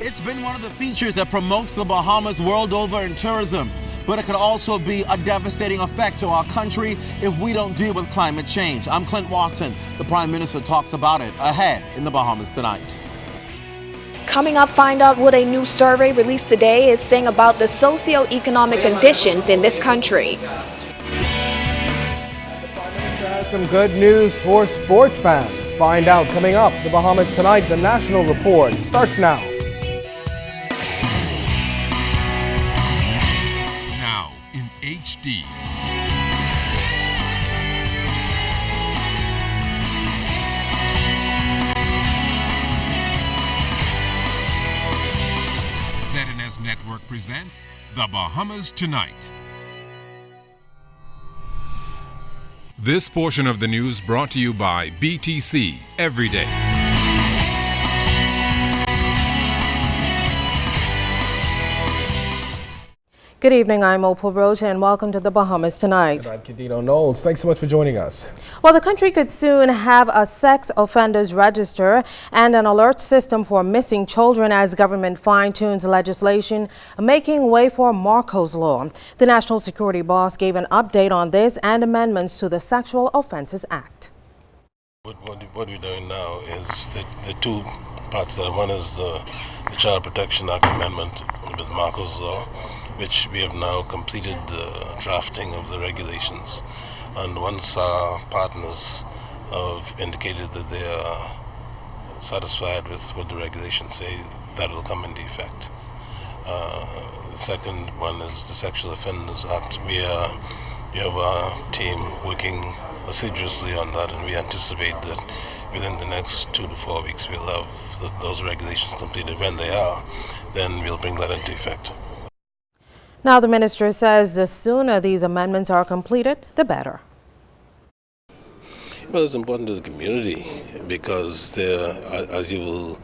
It's been one of the features that promotes the Bahamas world over in tourism, but it could also be a devastating effect to our country if we don't deal with climate change. I'm Clint Watson. The Prime Minister talks about it ahead in the Bahamas tonight. Coming up, find out what a new survey released today is saying about the socio-economic conditions in this country. Some good news for sports fans. Find out coming up. The Bahamas Tonight, the National Report starts now. Now in HD. ZNS Network presents The Bahamas Tonight. This portion of the news brought to you by BTC Every Day. Good evening, I'm Opal Rocha and welcome to the Bahamas Tonight. I'm Cadino Knowles. Thanks so much for joining us. Well, the country could soon have a sex offenders register and an alert system for missing children as government fine-tunes legislation making way for Marco's Law. The National Security Boss gave an update on this and amendments to the Sexual Offences Act. What we're doing now is the two parts. One is the Child Protection Act amendment with Marco's Law, which we have now completed the drafting of the regulations. And once our partners have indicated that they are satisfied with what the regulations say, that will come into effect. The second one is the Sexual Offenders Act. We have our team working assiduously on that, and we anticipate that within the next 2 to 4 weeks we'll have those regulations completed. When they are, then we'll bring that into effect. Now, the minister says the sooner these amendments are completed, the better. Well, it's important to the community because there, as you will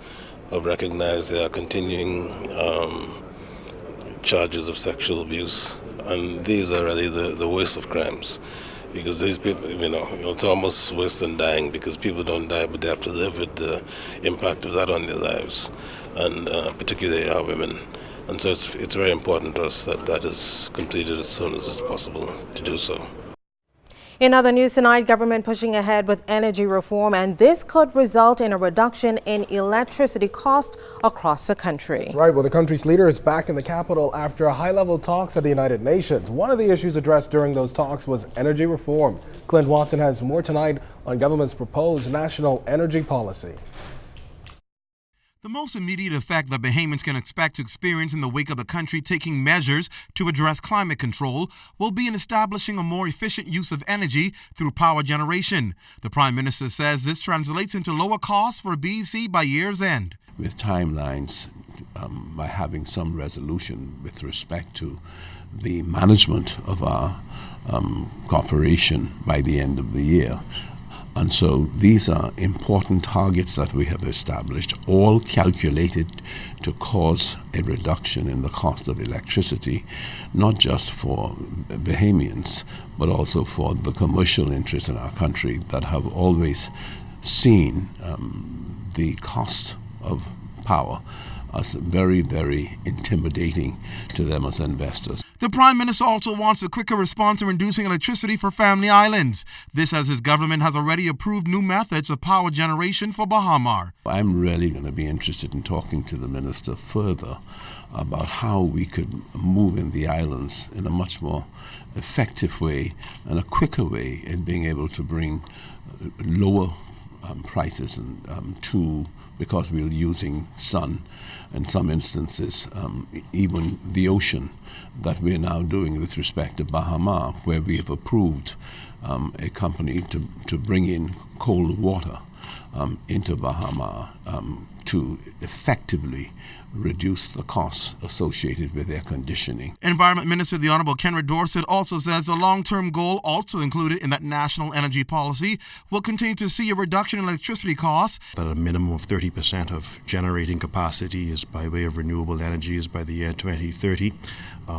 have recognized, there are continuing charges of sexual abuse, and these are really the worst of crimes. Because these people, it's almost worse than dying, because people don't die, but they have to live with the impact of that on their lives, and particularly our women. And so it's very important to us that that is completed as soon as it's possible to do so. In other news tonight, government pushing ahead with energy reform, and this could result in a reduction in electricity cost across the country. That's right. Well, the country's leader is back in the capital after high-level talks at the United Nations. One of the issues addressed during those talks was energy reform. Clint Watson has more tonight on government's proposed national energy policy. The most immediate effect that Bahamians can expect to experience in the wake of the country taking measures to address climate control will be in establishing a more efficient use of energy through power generation. The Prime Minister says this translates into lower costs for BC by year's end. With timelines, by having some resolution with respect to the management of our corporation by the end of the year. And so these are important targets that we have established, all calculated to cause a reduction in the cost of electricity, not just for Bahamians, but also for the commercial interests in our country that have always seen the cost of power as very, very intimidating to them as investors. The Prime Minister also wants a quicker response to reducing electricity for family islands. This as his government has already approved new methods of power generation for Bahamar. I'm really going to be interested in talking to the Minister further about how we could move in the islands in a much more effective way and a quicker way in being able to bring lower prices and because we're using sun, in some instances, even the ocean that we're now doing with respect to Bahamar, where we have approved a company to bring in cold water into Bahamar to effectively reduce the costs associated with air conditioning. Environment Minister the Honorable Kenred Dorset also says the long-term goal, also included in that national energy policy, will continue to see a reduction in electricity costs. That a minimum of 30% of generating capacity is by way of renewable energies by the year 2030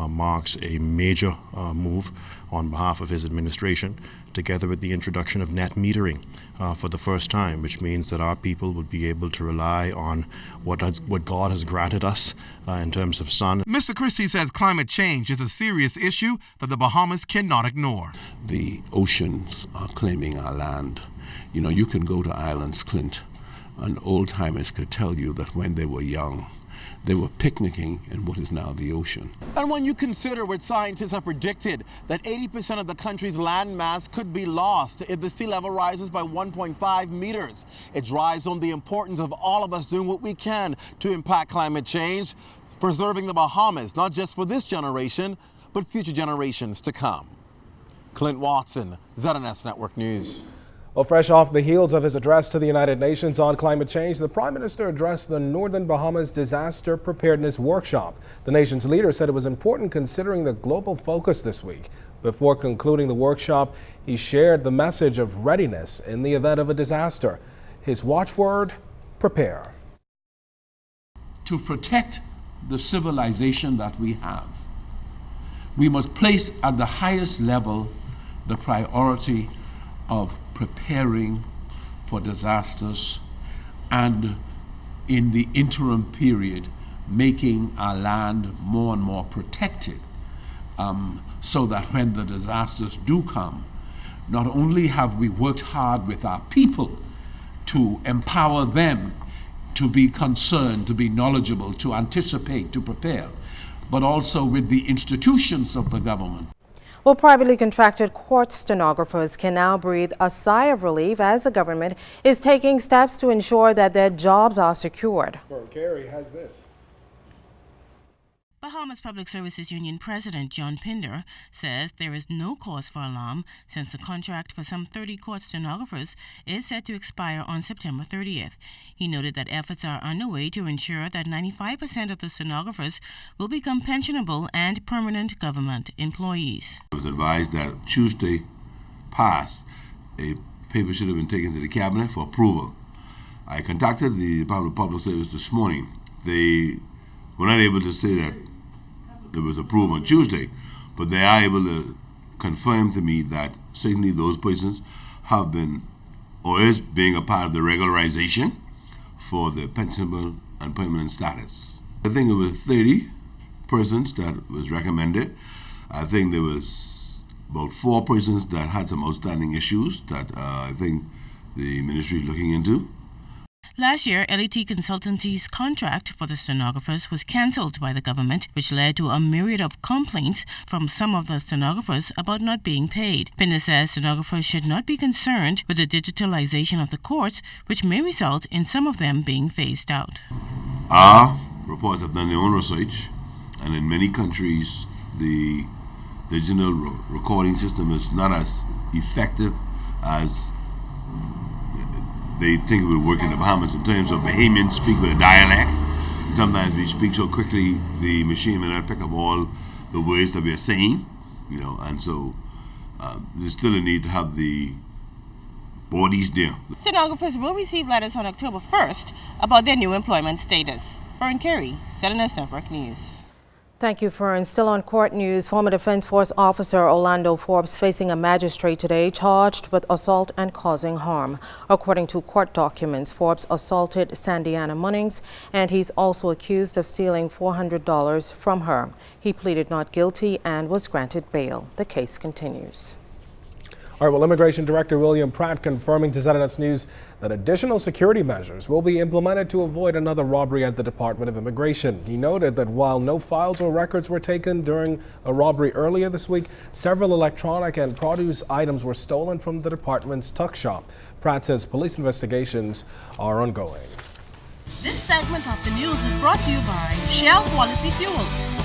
marks a major move on behalf of his administration together with the introduction of net metering for the first time, which means that our people would be able to rely on what God has granted us in terms of sun. Mr. Christie says climate change is a serious issue that the Bahamas cannot ignore. The oceans are claiming our land. You know, you can go to islands, Clint, and old-timers could tell you that when they were young, they were picnicking in what is now the ocean. And when you consider what scientists have predicted, that 80% of the country's land mass could be lost if the sea level rises by 1.5 meters, it drives home the importance of all of us doing what we can to impact climate change, preserving the Bahamas, not just for this generation, but future generations to come. Clint Watson, ZNS Network News. Well, fresh off the heels of his address to the United Nations on climate change, the Prime Minister addressed the Northern Bahamas Disaster Preparedness Workshop. The nation's leader said it was important considering the global focus this week. Before concluding the workshop, he shared the message of readiness in the event of a disaster. His watchword, prepare. To protect the civilization that we have, we must place at the highest level the priority of preparing for disasters, and in the interim period, making our land more and more protected, so that when the disasters do come, not only have we worked hard with our people to empower them to be concerned, to be knowledgeable, to anticipate, to prepare, but also with the institutions of the government. Well, privately contracted court stenographers can now breathe a sigh of relief as the government is taking steps to ensure that their jobs are secured. Carey has this. Bahamas Public Services Union President John Pinder says there is no cause for alarm since the contract for some 30 court stenographers is set to expire on September 30th. He noted that efforts are underway to ensure that 95% of the stenographers will become pensionable and permanent government employees. I was advised that Tuesday past, a paper should have been taken to the cabinet for approval. I contacted the Department of Public Service this morning. They were not able to say that it was approved on Tuesday, but they are able to confirm to me that certainly those persons have been or is being a part of the regularization for the pensionable and permanent status. I think it was 30 persons that was recommended. I think there was about 4 persons that had some outstanding issues that I think the ministry is looking into. Last year, LET Consultancy's contract for the stenographers was cancelled by the government, which led to a myriad of complaints from some of the stenographers about not being paid. Pinder says stenographers should not be concerned with the digitalization of the courts, which may result in some of them being phased out. Our reports have done their own research, and in many countries, the digital recording system is not as effective as they think it would work in the Bahamas. In terms of Bahamians speak with a dialect. Sometimes we speak so quickly the machine may not pick up all the words that we are saying, and so there's still a need to have the bodies there. Stenographers will receive letters on October 1st about their new employment status. Fern Carey, ZNS Network News. Thank you, Fern. Still on court news, former Defense Force officer Orlando Forbes facing a magistrate today charged with assault and causing harm. According to court documents, Forbes assaulted Sandiana Munnings, and he's also accused of stealing $400 from her. He pleaded not guilty and was granted bail. The case continues. All right, well, Immigration Director William Pratt confirming to ZNS News that additional security measures will be implemented to avoid another robbery at the Department of Immigration. He noted that while no files or records were taken during a robbery earlier this week, several electronic and produce items were stolen from the department's tuck shop. Pratt says police investigations are ongoing. This segment of the news is brought to you by Shell Quality Fuels.